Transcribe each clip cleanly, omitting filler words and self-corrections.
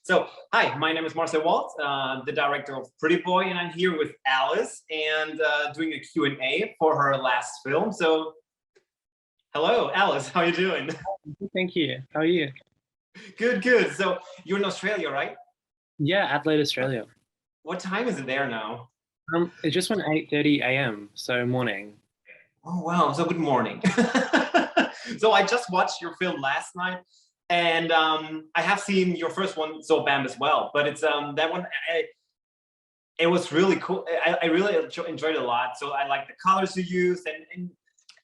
So, hi, my name is Marcel Walt, the director of Pretty Boy, and I'm here with Alice and doing a Q&A for her last film. So, hello, Alice, how are you doing? Thank you. How are you? Good, good. So, you're in Australia, right? Yeah, Adelaide, Australia. What time is it there now? It just went 8:30 a.m., so morning. Oh, wow. So, good morning. So, I just watched your film last night, and I have seen your first one, So Bam, as well. But it's that one. It was really cool. I really enjoyed it a lot. So I like the colors you used, and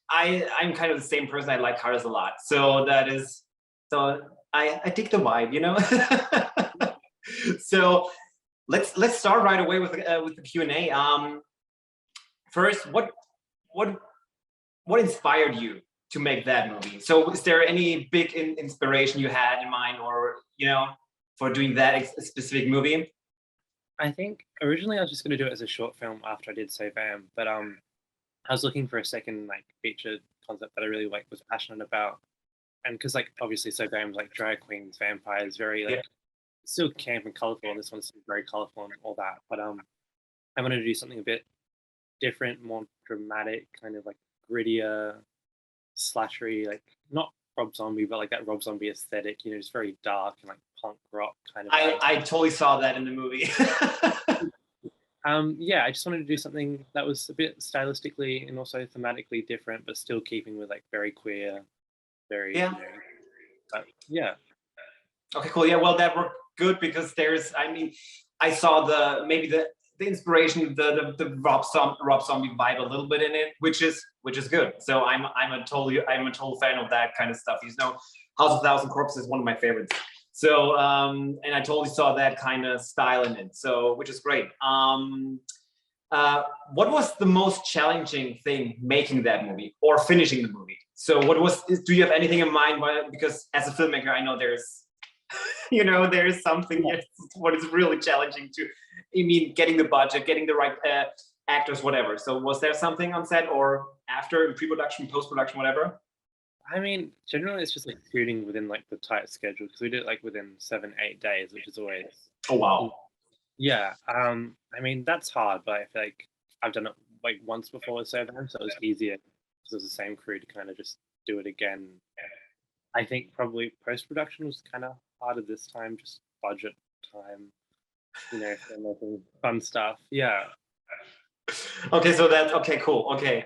I'm kind of the same person. I like colors a lot. So that is so I dig the vibe, you know. So let's start right away with the Q&A. First, what what inspired you to make that movie? So is there any big inspiration you had in mind, or for doing that specific movie? I think originally I was just going to do it as a short film after I did So Bam, but I was looking for a second like feature concept that I really like was passionate about, and because like obviously So Bam's like drag queens, vampires, very Yeah. like still camp and colorful, and this one's still very colorful and all that. But I wanted to do something a bit different, more dramatic, kind of like grittier, slashery, like not Rob Zombie, but like that Rob Zombie aesthetic. Just very dark and like punk rock kind of vibe. I totally saw that in the movie. Yeah, I just wanted to do something that was a bit stylistically and also thematically different, but still keeping with like very queer, very Yeah. but yeah. Okay, cool. Yeah, well, that worked good because I mean, I saw maybe the inspiration, the Rob Zombie vibe a little bit in it, which is good. So I'm a total fan of that kind of stuff. House of Thousand Corpses is one of my favorites. So and I totally saw that kind of style in it. So which is great. What was the most challenging thing making that movie or finishing the movie? So do you have anything in mind? Because as a filmmaker, I know there is something, yes, what is really challenging getting the budget, getting the right actors, whatever. So was there something on set or after, in pre-production, post-production, whatever? I mean, generally it's just like shooting within like the tight schedule because we did it like within 7, 8 days, which is always Oh, wow. yeah. I mean that's hard, but I feel like I've done it like once before with So Bam, so it was easier because it was the same crew to kind of just do it again. I think probably post production was kind of harder this time, just budget time, for making fun stuff. Yeah. Okay, so that's okay, cool. Okay.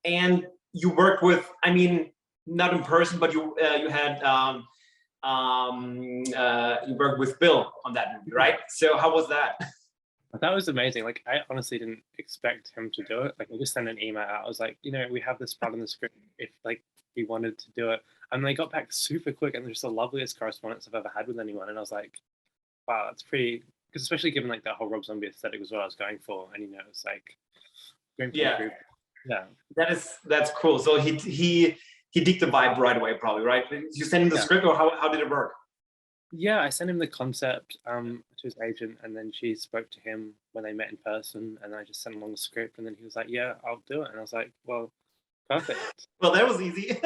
And you worked with, I mean, not in person, but you had you worked with Bill on that movie, right? So how was that? That was amazing. Like, I honestly didn't expect him to do it. Like, I just sent an email out. I was like, we have this part in the script if like he wanted to do it, and they got back super quick, and they're just the loveliest correspondence I've ever had with anyone. And I was like, wow, that's pretty. Because especially given like that whole Rob Zombie aesthetic was what I was going for, and it's like going for the Yeah, group. Yeah, that's cool. So he digged the vibe right away, probably, right? You sent him the yeah. script, or how did it work? Yeah, I sent him the concept to his agent, and then she spoke to him when they met in person, and I just sent along the script, and then he was like, "Yeah, I'll do it," and I was like, "Well, perfect." Well, that was easy.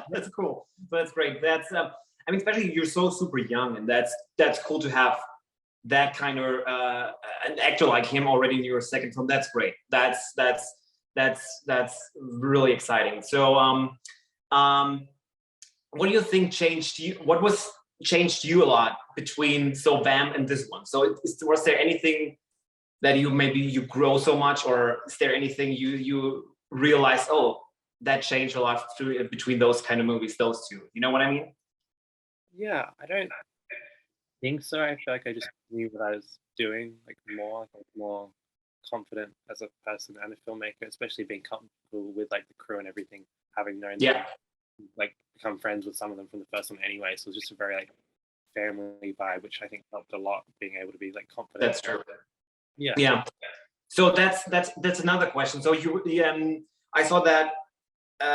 That's cool. So that's great. That's I mean, especially you're so super young, and that's cool to have that kind of an actor like him already in your second film. That's great. That's really exciting. So what do you think changed you? What was changed you a lot between So Bam and this one? So was there anything that you grow so much, or is there anything you realize? Oh, that changed a lot between those kind of movies, those two. You know what I mean? Yeah, I don't think so. I feel like I just knew what I was doing, like more confident as a person and a filmmaker, especially being comfortable with like the crew and everything, having known them, Yeah, like become friends with some of them from the first one anyway. So it was just a very like family vibe, which I think helped a lot, being able to be like confident. that's true. Yeah. Yeah. So that's another question. So I saw that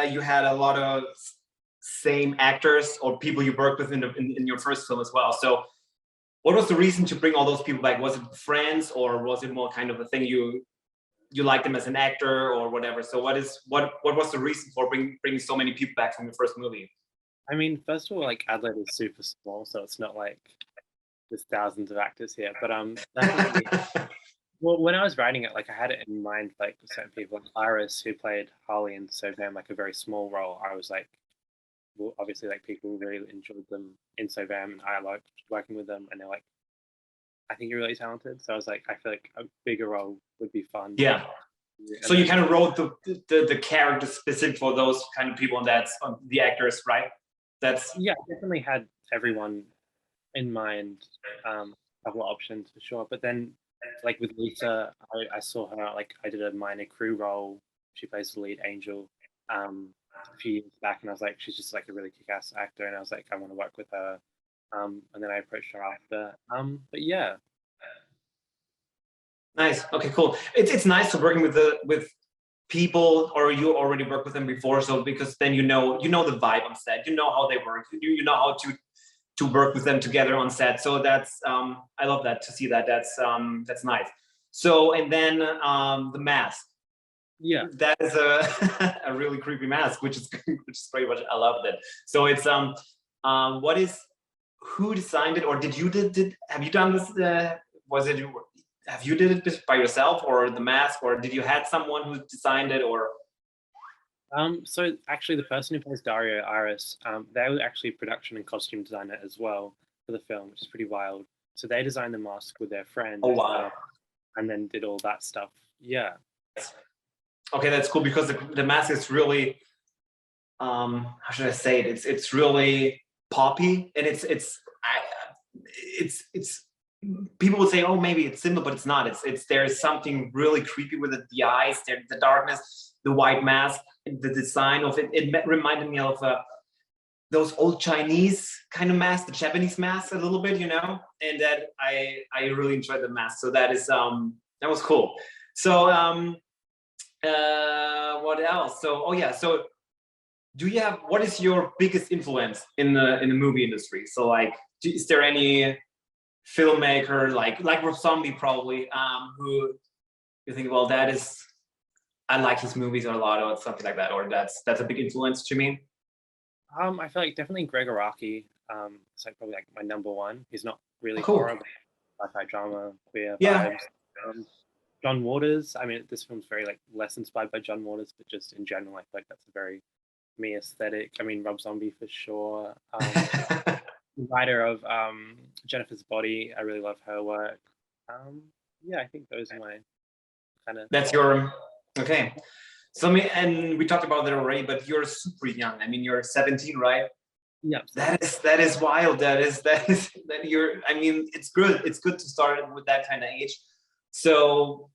you had a lot of same actors or people you worked with in your first film as well. So what was the reason to bring all those people back? Was it friends, or was it more kind of a thing you liked them as an actor or whatever? So what was the reason for bringing so many people back from the first movie? I mean, first of all, like Adelaide is super small, so it's not like there's thousands of actors here, but definitely. Well, when I was writing it, like I had it in mind, like certain people, like Iris, who played Harley in So Bam, like a very small role. I was like, well, obviously, like people really enjoyed them in So Bam, and I liked working with them, and they're like, I think you're really talented. So I was like, I feel like a bigger role would be fun. Yeah. And So you then kind of wrote the character specific for those kind of people, and that's the actors, right? That's yeah, I definitely had everyone in mind, a couple of options for sure. But then, like with Lisa, I saw her, like I did a minor crew role. She plays the lead angel, a few years back, and I was like, she's just like a really kick-ass actor, and I was like, I want to work with her. And then I approached her after. But yeah, nice. Okay, cool. It's nice to working with with people, or you already worked with them before, so because then you know the vibe on set, you know how they work, you know how to work with them together on set. So that's I love that to see that. That's nice. So and then the mask. yeah. That is a a really creepy mask, which is which is pretty much I loved it. So it's what is who designed it, or did have you done this? Was it have you did it by yourself, or the mask, or did you had someone who designed it, or So actually, the person who plays Dario Iris, they were actually production and costume designer as well for the film, which is pretty wild. So they designed the mask with their friend, oh wow. and then did all that stuff. Yeah. Okay, that's cool because the mask is really how should I say it? It's really poppy, and it's people would say, oh, maybe it's simple, but it's not. It's there's something really creepy with it. The eyes, the darkness, the white mask, the design of it. It reminded me of those old Chinese kind of masks, the Japanese masks a little bit, you know. And that I really enjoyed the mask. So that was cool. So what else? So oh yeah, so do you have what is your biggest influence in the movie industry? So like, is there any filmmaker like Rob Zombie probably who you think, well, that is I like his movies a lot, or something like that, or that's a big influence to me. I feel like definitely Greg Araki. It's like probably like my number one. He's not Oh, really cool. horror, but sci-fi drama, queer Yeah. vibes. Um, John Waters. I mean, this film's very like less inspired by John Waters, but just in general, I feel like that's a very me aesthetic. I mean, Rob Zombie for sure. Writer of Jennifer's Body. I really love her work. Um, yeah, I think those are my kind of That's your okay. So me and we talked about that already, but you're super young. I mean, you're 17, right? yeah. That is wild. That you're. I mean, it's good. It's good to start with that kind of age. So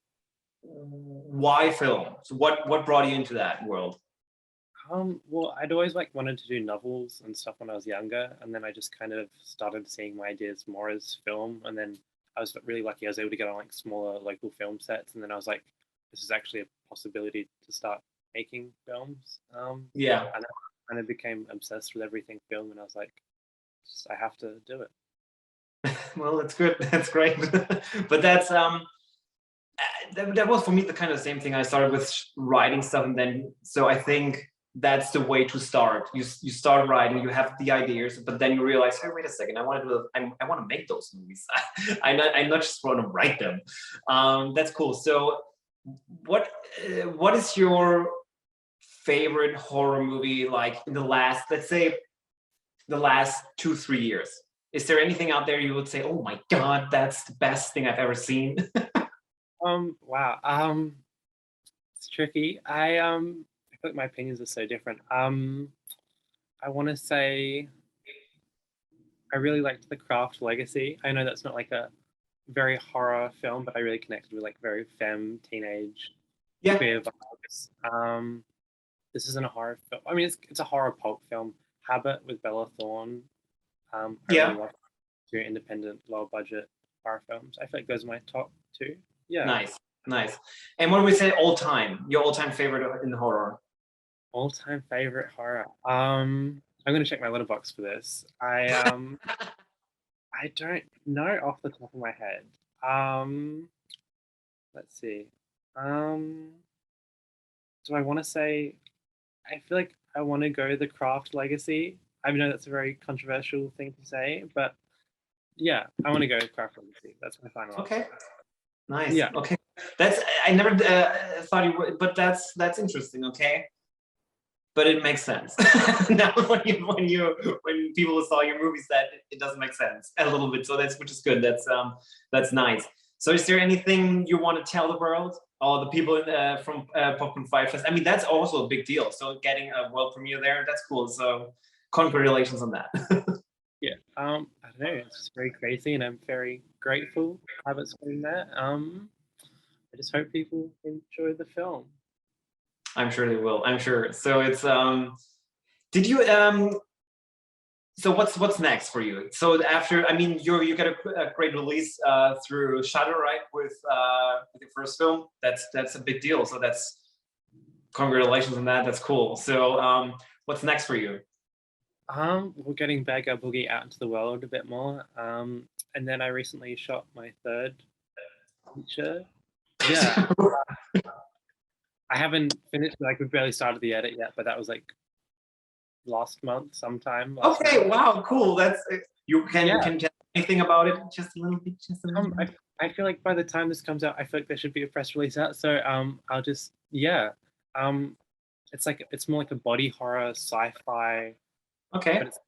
why film? So what brought you into that world? Well, I'd always like wanted to do novels and stuff when I was younger, and then I just kind of started seeing my ideas more as film, and then I was really lucky. I was able to get on like smaller local film sets, and then I was like, this is actually a possibility to start making films. Yeah. And I kind of became obsessed with everything film, and I was like, I have to do it. Well, that's good. That's great. But that was for me the kind of same thing. I started with writing stuff, and then so I think that's the way to start. You start writing, you have the ideas, but then you realize, hey, wait a second, I want to make those movies. I not just want to write them. That's cool. So what what is your favorite horror movie like in the last, let's say, the last 2 3 years? Is there anything out there you would say, oh my god, that's the best thing I've ever seen? Wow. It's tricky. I feel like my opinions are so different. I want to say I really liked The Craft Legacy. I know that's not like a very horror film, but I really connected with like very femme teenage Yeah. queer vibes. This isn't a horror film. I mean, it's a horror pulp film. Habit with Bella Thorne. I really Yeah. love two independent, low budget horror films. I feel like those are my top two. Yeah. Nice, nice. And what do we say all time? Your all time favorite in horror? All time favorite horror. I'm gonna check my letterbox for this. I don't know off the top of my head. Um, let's see. Um, do I want to say? I feel like I want to go the Craft Legacy. I know that's a very controversial thing to say, but yeah, I want to go cry for Lucy. That's my final answer. Okay, nice. Yeah. Okay, I never thought you would, but that's interesting. Okay, but it makes sense now when people saw your movies that it doesn't make sense a little bit. So which is good. That's nice. So is there anything you want to tell the world or the people from Popcorn Frights? I mean, that's also a big deal. So getting a world premiere there, that's cool. So congratulations on that. Yeah. I don't know. It's just very crazy, and I'm very grateful to have it screen there. I just hope people enjoy the film. I'm sure they will. I'm sure. So it's did you so what's next for you? So after, I mean, you get a great release through Shudder, right? With your first film. That's a big deal. So that's congratulations on that. That's cool. So what's next for you? We're getting Girl Boogey out into the world a bit more. And then I recently shot my third feature. Yeah. I haven't finished, like we've barely started the edit yet, but that was like last month sometime. Okay, month. wow, cool. That's you can tell anything about it just a little bit, I feel like by the time this comes out, I feel like there should be a press release out. So I'll just it's more like a body horror sci-fi. Okay. But it's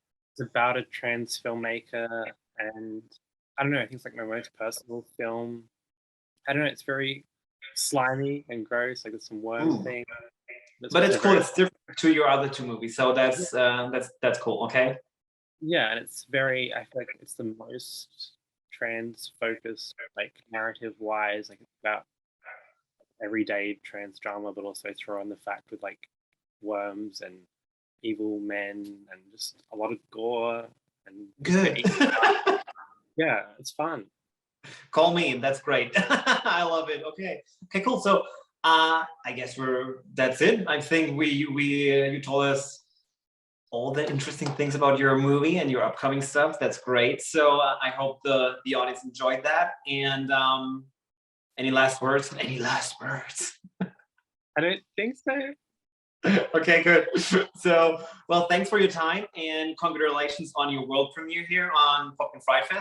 about a trans filmmaker, and I don't know, I think it's like my most personal film. I don't know, it's very slimy and gross, like there's some worm thing. But it's cool, it's different to your other two movies, so that's cool, okay? Yeah, and it's very, I feel like it's the most trans focused, like narrative wise, like it's about everyday trans drama, but also throw on the fact with like worms and evil men and just a lot of gore and good. Yeah, it's fun. Call me, that's great. I love it. Okay, cool. So I guess that's it. I think you told us all the interesting things about your movie and your upcoming stuff. That's great. So I hope the audience enjoyed that. And any last words? Any last words? I don't think so. Okay, good. So, well, thanks for your time and congratulations on your world premiere here on Popcorn Fright Fest.